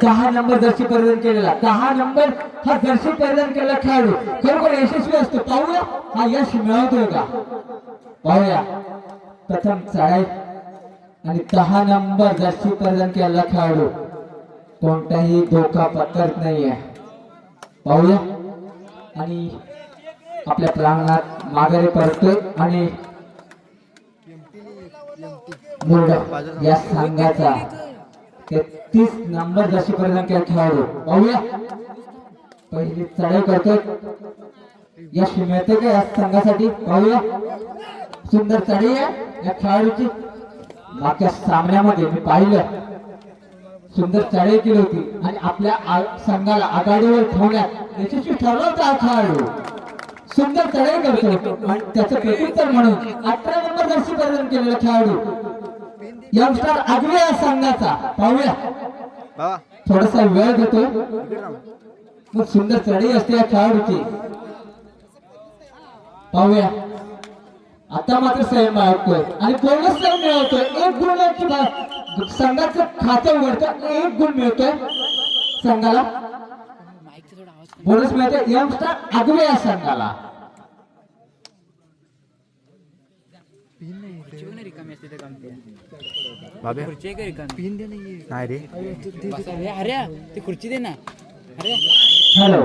10 number Jersey परिधान केलेला 10 number हा जर्सी परिधान केलेला खेळाडू खरोखर यशस्वी असतो. पाहूया हा यश मिळवतोय का. पाहूया प्रथम चढाई आणि 10 नंबर जर्सी परिधान केलेला खेळाडू कोणताही धोका पत्करत नाहीये. पाहूया आणि आपल्या प्रांगणात माघारी परतोय आणि मुरडा या संघाचा 33 नंबर जर्सी परिधान केलेला खेळाडू पाहूया पहिली चढाई करतोय. यश मिळते का या संघासाठी. पाहूया सुंदर चढाई आहे या खेळाडूची. मागच्या सामन्यामध्ये मी पाहिलं सुंदर चढाई केली होती आणि आपल्या संघाला आघाडीवर ठेवण्यात यशस्वी ठरला होता हा खेळाडू. सुंदर चढाई करतो आणि त्याचं प्रत्युत्तर म्हणून 18 नंबर जर्सी परिधान केलेला खेळाडू यंगस्टर आगवे या संघाचा. पाहूया थोडासा वेळ घेतोय मग सुंदर चढाई असते या खेळाडूची. पाहूया आता मात्र संयम बाळगतोय आणि बोनस संयम मिळवतोय. 1 गुण संघाचं खातं उघडतं 1 गुण मिळतोय संघाला. बोनस मिळतोय यंगस्टर आगवे या संघाला. खुर्ची दे ना. हॅलो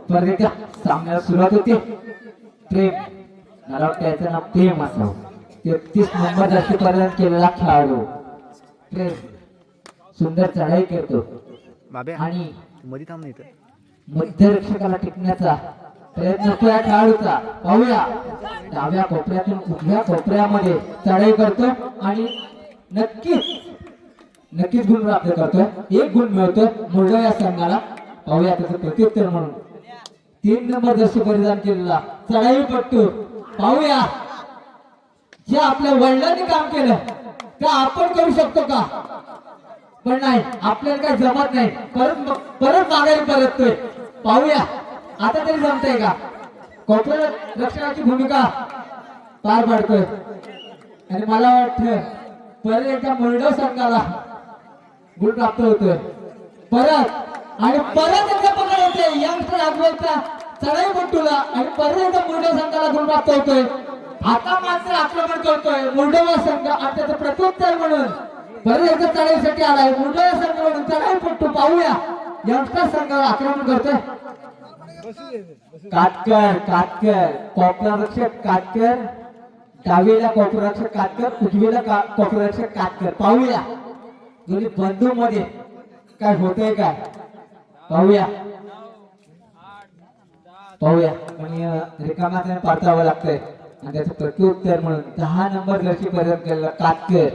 परत एकदा सामन्याला सुरुवात होते. प्रेम मला वाटतं याचं नाव प्रेम असावं. 33 नंबर जर्सी परिधान केलेला खेळाडू प्रेम सुंदर चढाई करतो आणि मध्यरक्षकाला टिकण्याचा प्रयत्न असतो या खेळाडूचा. पाहूया डाव्या कोपऱ्यातून उजव्या कोपऱ्यामध्ये चढाई करतो आणि नक्कीच गुण प्राप्त करतोय. 1 गुण मिळतोय मुरडा या संघाला. पाहूया त्याचं प्रत्युत्तर म्हणून 3 नंबर जर्सी परिधान केलेला चढाई पट्टू. पाहूया जे आपल्या वडिलांनी काम केलं ते आपण करू शकतो का. पण नाही आपल्याला काही जमत नाही. परत माघारी परततोय. पाहूया आता तरी जमतंय का. कोपऱ्या रक्षणाची भूमिका पार पाडतोय आणि मला वाटतं परत एकदा मुरडा संघाला गुण प्राप्त होतोय. परत एकदा पकड होते यंगस्टर आगवेचा चढाई पट्टूला आणि परत एकदा मुरडा संघाला गुण प्राप्त होतोय. आता मात्र आक्रमण करतोय मुरडा संघ आणि त्याचं प्रत्युत्तर म्हणून परत एकदा चढाईसाठी आलाय मुरडा संघ म्हणून चढाई पट्टू. पाहूया यंगस्टर संघाला आक्रमण करतोय. काटकर कोपरारक्षक काटकर डावीला कोपरारक्षक काटकर उजवीला कोपरारक्षक काटकर. पाहूया दोन्ही बंधू मध्ये काय होतंय काय. पाहूया आणि रिकाम्याने परतावं लागतंय आणि त्याचं प्रत्युत्तर म्हणून 10 नंबर जर्सी परिधान केलेला काटकर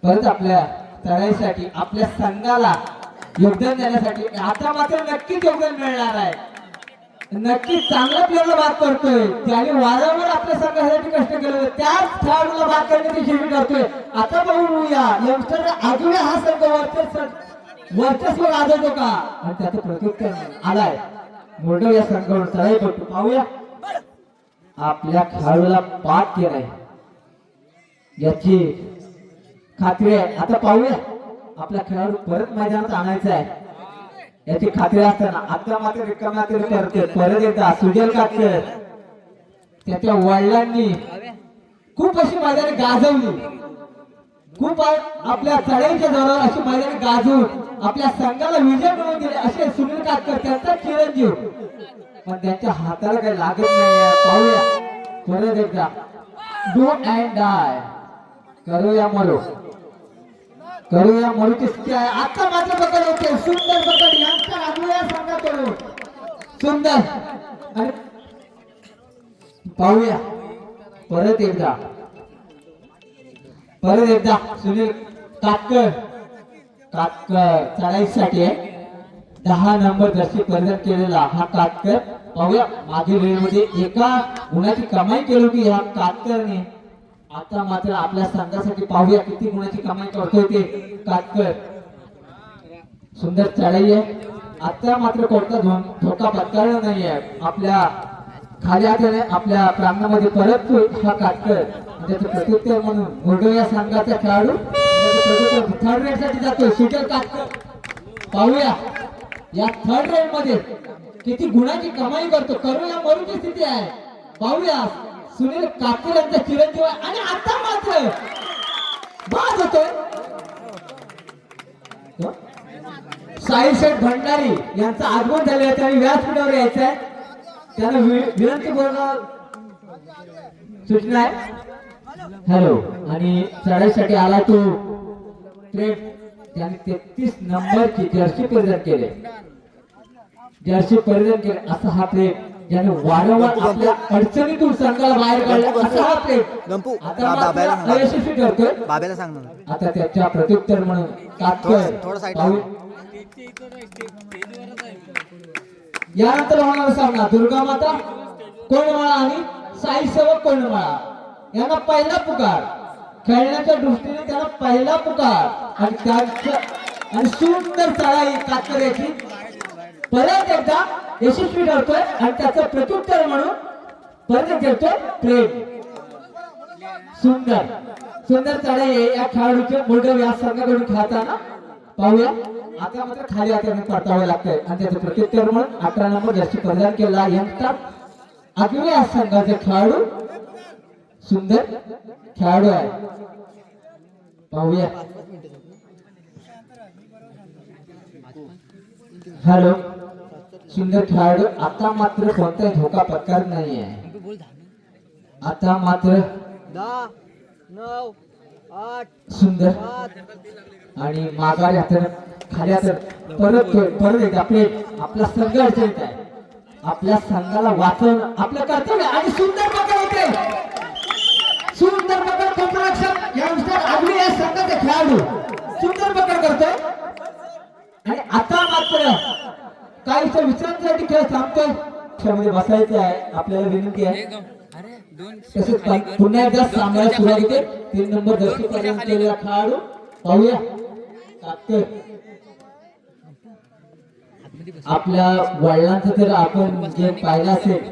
परत आपल्या चढाईसाठी आपल्या संघाला योगदान देण्यासाठी आता मात्र नक्कीच योगदान मिळणार आहे. नक्कीच चांगल्या प्लेअरला बाद करतोय. त्याने वारंवार आपल्या संघासाठी कष्ट केले त्याच खेळाडूला बाद करण्याची शिबिर करतोय. आता बघूया यंगस्टर आगवे हा संघ वर्चस्व गाजवतो का आणि त्याचं प्रत्युत्तर आलाय मुरडा या संघावर चढाई करतो. पाहूया आपल्या खेळाडूला बाद केलाय याची खात्री आहे. आता पाहूया आपला खेळाडू परत मैदानात आणायचा आहे याची खात्री असताना आता मात्र रिकाम्या करते. परत एकदा सुजल काटकर त्याच्या वडिलांनी खूप अशी मैदाने गाजवली. खूप आपल्या चढाईच्या जोरावर अशी मैदाने गाजवून आपल्या संघाला विजय मिळवून दिले असे सुनील काटकर त्यांचा चिरंजीव. पण त्यांच्या हाताला काही लागत नाही. पाहूया परत एकदा डू अँड डाय करूया मरूची स्थिती आहे. आता मात्र पकड होते सुंदर पकड यांच्या आगव्या संघाकडून सुंदर आणि पाहूया परत एकदा सुनील काटकर चढाईसाठी 10 नंबर जर्सी परिधान केलेला हा काटकर. पाहूया मागील वेळेमध्ये एका गुणाची कमाई केली होती ह्या काटकरने. आता मात्र आपल्या संघासाठी पाहूया किती गुणाची कमाई करतोय ते काटकर. सुंदर चढाई आहे. आता मात्र कोणता धोका पत्करला नाहीये. आपल्या खाली हाताने आपल्या प्रांगणामध्ये परत हा काटकर त्याचं प्रत्युत्तर म्हणून मुरडा या संघाचा खेळाडू थर्ड रेड साठी जातोय सुजल कातकर. पाहूया या थर्ड रेड मध्ये किती गुणाची कमाई करतो. करूया मरूची स्थिती आहे. पाहूया सुनील कातकर यांचा चिरंजीव आहे आणि आता मात्र बाद होतोय. साई शेठ भंडारी यांचं आगमन झाले आहे. त्यांनी व्यासपीठावर यायचं आहे. त्यांना विनंती पूर्ण सूचना आहे. हॅलो. आणि चढाईसाठी आला तो त्याने 33 नंबरची जर्सी परिधान केले. जर्सी परिधान केले असा हा प्लेट ज्याने वारंवार आपल्या अडचणीतून संघाला बाहेर काढले असा हा प्लेट आता यशस्वी करतोय. बाबेला सांग ना. आता त्याच्या प्रत्युत्तर म्हणून कातकर. यानंतर होणारा सामना दुर्गा माता कोंडमाळा आणि साई सेवक कोंडमाळा यांना पहिला पुकार. खेळण्याच्या दृष्टीने त्यांना पहिला पुकार आणि त्यांच्या आणि सुंदर चढाई कातकर याची परत एकदा यशस्वी ठरतोय आणि त्याचं प्रत्युत्तर म्हणून परत घेतोय प्रेम. सुंदर सुंदर चढाई या खेळाडूचे मोठे व्यास संघाकडून खेळताना पाहूया. आता मात्र खाली हाताने परतावे लागतंय आणि त्याचं प्रत्युत्तर म्हणून 18 नंबर जर्सी परिधान केला यंगस्टर आगवे या संघाचे खेळाडू सुंदर खेळाडू आहे. पाहूया. हॅलो. सुंदर खेळाडू आता मात्र कोणताही धोका पत्करत नाही आहे. आता मात्र 10 9 8 सुंदर आणि माघारी हाताने खाली हातात परत एकदा आपला संघ अडचणीत आहे. आपल्या संघाला वाचवणं आपलं कर्तव्य आणि सुंदर पकड होते. सुंदर पकड क्षेत्ररक्षक यंगस्टर आगवी या संघाचे खेळाडू सुंदर पकड करतोय आणि आता मात्र काहीच विश्रांतीसाठी खेळ थांबतोय. खेळामध्ये बसायचं आहे. आपल्याला विनंती आहे. तसेच पुन्हा एकदा सामन्याला सुरुवात होते. 3 नंबर जर्सी परिधान केलेला खेळाडू पाहूया. आपल्या वडिलांचं जर आपण जे पाहिलं असेल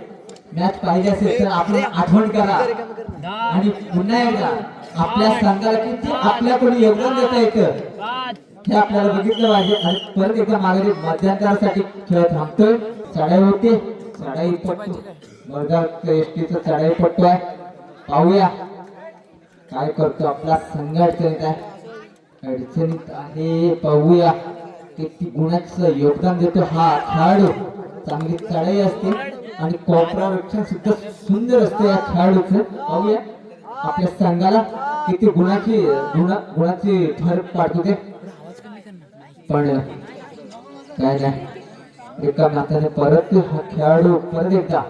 मॅच पाहिजे असेल तर आपण आठवण करा आणि पुन्हा एकदा आपल्या संघाला किती आपल्याकडून योगदान देता येतं हे आपल्याला बघितलं पाहिजे. आणि परत एकदा माघारी मध्यंतरासाठी खेळ थांबतोय. चढाई होते. चढाई पट्टू वर्गात एसटीचा चढाई पट्टू आहे. पाहूया काय करतो आपला संघ अडचणीत आहे. अडचणीत आहे. पाहूया किती गुणाचं योगदान देतो हा खेळाडू. चांगली चढाई असते आणि कॉपरारक्षण सुद्धा सुंदर असते या खेळाडूचं. पाहूया आपल्या संघाला किती गुणाची भर पाडतो ते. पण काय नाही एका नात्याने परत हा खेळाडू परत एकदा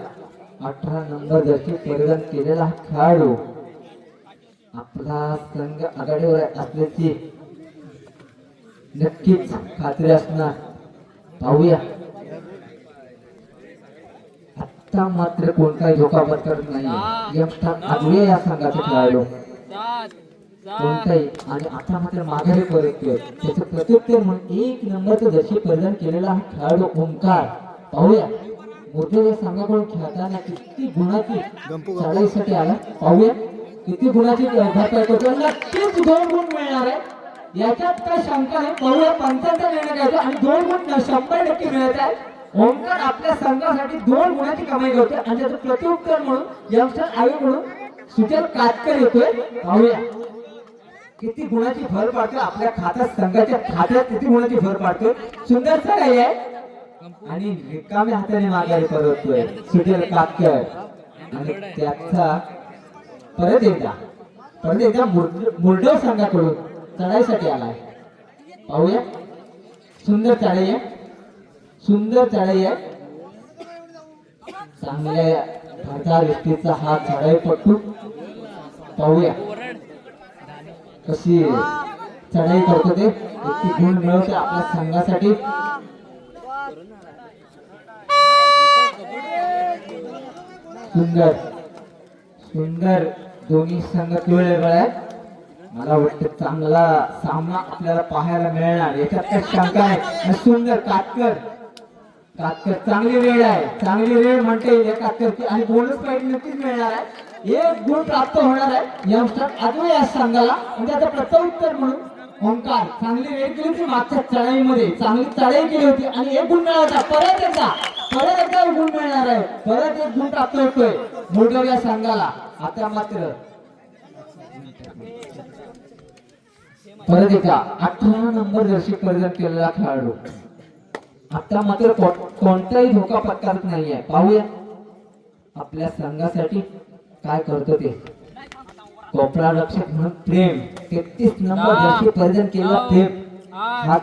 18 नंबर जर्सी परिधान केलेला हा खेळाडू आपला संघ आघाडीवर असल्याची नक्कीच खात्री असणार. पाहूया आता मात्र कोणताही धोका पत्करत नाही. यंगस्टर आगवे या संघाचे खेळाडू कोणताही आणि आता मात्र माघारी परततोय. त्याचं प्रत्युत्तर म्हणून 1 नंबरचं जर्सी परिधान केलेला हा खेळाडू ओंकार. पाहूया मोठे या संघाकडून खेळताना किती गुणाची चढाईसाठी आला. पाहूया किती गुणाची भरपाई करतो. नक्कीच 2 गुण मिळणार आहे याच्यात काही शंका नाही. पाहूया पंचांचा निर्णय घ्यायचा आणि 2 गुण 100% मिळत आहे. ओंकार आपल्या संघासाठी 2 गुणाची कमाई करतोय आणि त्याचं प्रत्युत्तर म्हणून यंगस्टर आयोगकडून सुजल कातकर येतोय. पाहूया किती गुणाची भर पाडतोय आपल्या खात्यात संघाच्या खात्यात किती गुणाची भर पाडतोय. सुंदर चढाई आहे आणि रिकाम्या हाताने माघारी परततोय सुजल कातकर आणि त्याचा परत एकदा मुरडव संघाकडून चढाईसाठी आलाय. पाहूया सुंदर चढाई आहे. सुंदर चढाई आहे. चांगल्या भरदार व्यक्तीचा हा चढाईपट्टू. पाहूया कशी चढाई करतो ते. किती गुण मिळवते आपल्या संघासाठी. सुंदर सुंदर दोन्ही संघ वेगवेगळे आहेत. मला वाटतं चांगला सामना आपल्याला पाहायला मिळणार याच्यात काही शंका नाही. सुंदर कातकर चांगली वेळ आहे. चांगली वेळ म्हणते येईल कातकरची आणि बोनस पॉईंट नक्कीच मिळणार आहे. 1 गुण प्राप्त होणार आहे यंगस्टर आगवे या संघाला आणि त्याचं प्रत्युत्तर म्हणून ओंकार चांगली रेड केली होती मागच्या चढाईमध्ये, चांगली चढाई केली होती आणि 1 गुण मिळाला. परत एकदा 1 गुण मिळणार आहे, परत 1 गुण प्राप्त होतोय मोरगाव या संघाला. आता मात्र परत एकदा 18 नंबर जर्सी परिधान केलेला खेळाडू आता मात्र कोणताही धोका पत्करत नाहीये. पाहूया आपल्या संघासाठी काय करतो ते. कोपरा रक्षक म्हणून प्रेम 33 नंबर जर्सी परिधान केलेला प्रेम हा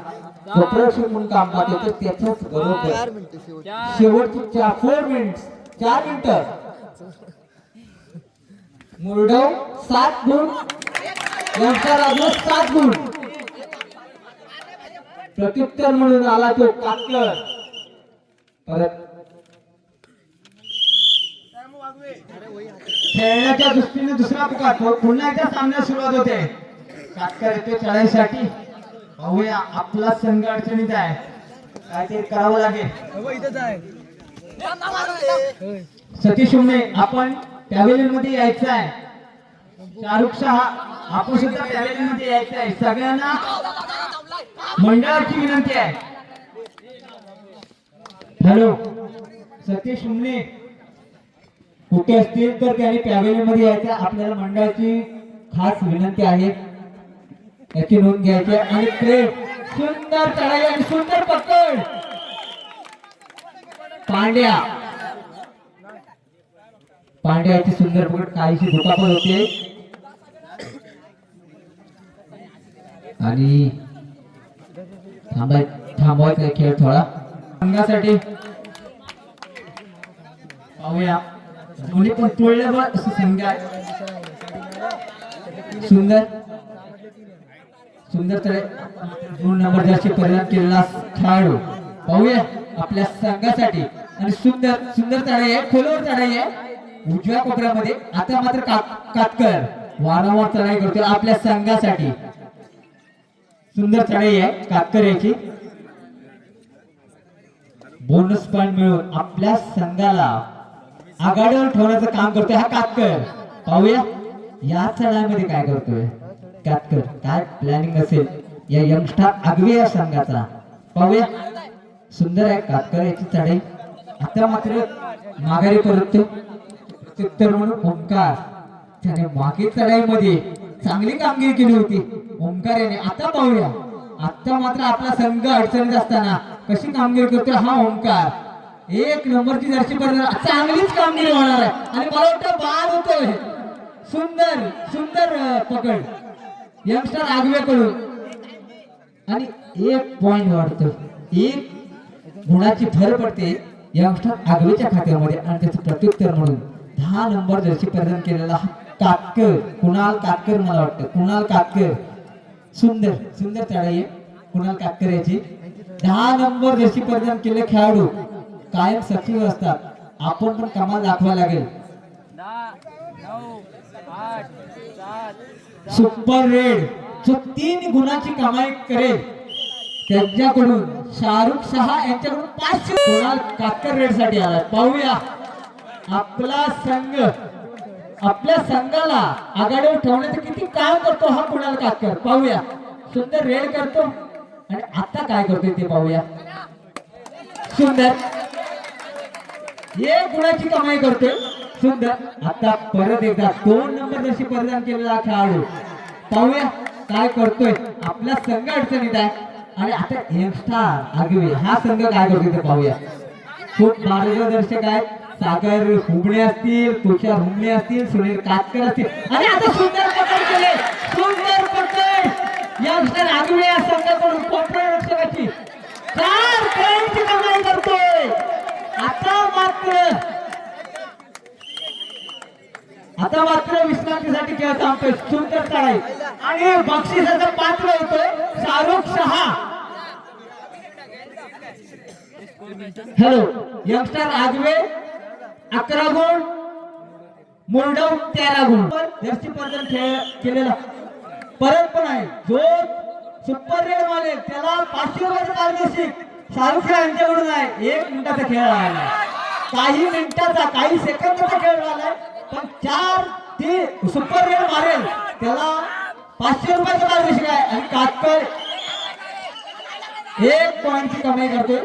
कोपरा रक्षक म्हणून काम पाहतो. तर त्याच्याच बरोबर 4 मिनिटं शेवट. शेवटची 4 मिनिटं मुरडव 7 गुण, यंगस्टर अजून 7 गुण. प्रत्युत्तर म्हणून आला तो कातकर. परत खेळण्याच्या दृष्टीने दुसरा पुकार. पुन्हा एकदा सामन्याला सुरुवात होते. कातकर येतो चढाईसाठी. पाहूया आपला संघ अडचणीत आहे, काहीतरी करावं लागेल. इथंच आहे. सतीश उमने आपण पॅव्हेलियन मध्ये यायचं आहे. शाहरुख शाह आपण सुद्धा पॅव्हेलियन मध्ये यायचं आहे. सगळ्यांना मंडळाची विनंती आहे. हॅलो सतीश उमने कुठे असतील तर त्यांनी पॅव्हेलियन मध्ये यायचं. आपल्याला मंडळाची खास विनंती आहे, याची नोंद घ्यायची आहे. आणि प्रेम सुंदर चढाई आणि सुंदर पकड. पांड्याची सुंदर पकड, काहीशी दुखापत होते आणि थांबवायचा खेळ थोडा संघासाठी. पाहूया दोन्ही पण तुळल्यावर संघ आहे. सुंदर चढाई 2 नंबर जर्सी परिधान केलेला खेळाडू. पाहूया आपल्या संघासाठी. आणि सुंदर चढाई आहे, खोलवर चढाई आहे उजव्या कोपऱ्यामध्ये. आता मात्र कातकर वारंवार चढाई करतोय आपल्या संघासाठी. सुंदर चढाई आहे कातकर याची. बोनस पॉइंट मिळून आपल्या संघाला आघाडीवर ठेवण्याचं काम करतोय हा कातकर. पाहूया या चढाईमध्ये काय करतोय कातकर, काय प्लॅनिंग असेल या यंगस्टर आगवे या संघाचा. पाहूया सुंदर आहे कातकर याची चढाई. आता मात्र माघारी परततो प्रत्युत्तर म्हणून ओंकार. त्याने मागील चढाईमध्ये चांगली कामगिरी केली होती ओंकार याने. आता पाहूया आता मात्र आपला संघ अडचणीत असताना कशी कामगिरी करतोय हा ओंकार. 1 नंबरची जर्सी परिधान, चांगलीच कामगिरी होणार आहे आणि मला वाटतं बाद होतोय. सुंदर पकड यंगस्टर आगवेकडून आणि 1 पॉइंट वाढतो. 1 गुणाची भर पडते यंगस्टर आगवेच्या खात्यामध्ये. आणि त्याचं प्रत्युत्तर म्हणून 10 नंबर जर्सी परिधान केलेला कातकर, कुणाल कातकर, मला वाटतं कुणाल कातकर. सुंदर चढाई आहे कुणाल कातकर याची. 10 नंबर जर्सी परिधान केलेले खेळाडू कायम सचिव असतात. आपण पण कमाल दाखवा लागेल. सुपर रेड जो 3 गुणाची कमाई करेल त्यांच्याकडून शाहरुख शाह यांच्याकडून 500 कुणाल कातकर रेड साठी आला. पाहूया आपला संघ आपल्या संघाला आघाडीवर ठेवण्याचं किती काम करतो हा कुणाल कातकर. पाहूया सुंदर रेड करतो आणि आता काय करतोय ते पाहूया. सुंदर 1 गुणाची कमाई करतोय सुंदर. आता परत एकदा 2 नंबर जर्सी परिधान केलेला खेळाडू. पाहूया काय करतोय. आपला संघ अडचणीत आहे आणि आता यंगस्टर आगवे हा संघ काय करतोय ते पाहूया. खूप मार्गदर्शक आहेत. सागर हुबळे असतील, तुषार हुबळे असतील, सुनील कातकर असतील आणि आता सुंदर पकड केले. सुंदर पकड यंगस्टर आगवे या संघाकडून कोपरा रक्षकाची 4 पॉइंटची कमाई करतोय. आता मात्र विश्रांतीसाठी खेळ थांबतोय. सुंदर चढाई आणि बक्षिसाचं पात्र होतोय शाहरुख शाह. हॅलो यंगस्टर आगवे 11 गुण, मुरडव 13 गुण. जर्सी परिधान केलेला परत पण आहे जो सुपर रेड मारेल त्याला 500 रुपयाचं पारितोषिक शाहरुख खान यांच्याकडून आहे. 1 मिनिटाचा खेळ राहिला, काही मिनिटाचा काही सेकंदाचा खेळ राहिलाय. पण 4 ते सुपर रेड मारेल त्याला 500 रुपयाचं पारितोषिक आहे आणि कातकर 1 पॉईंटची कमाई करतोय.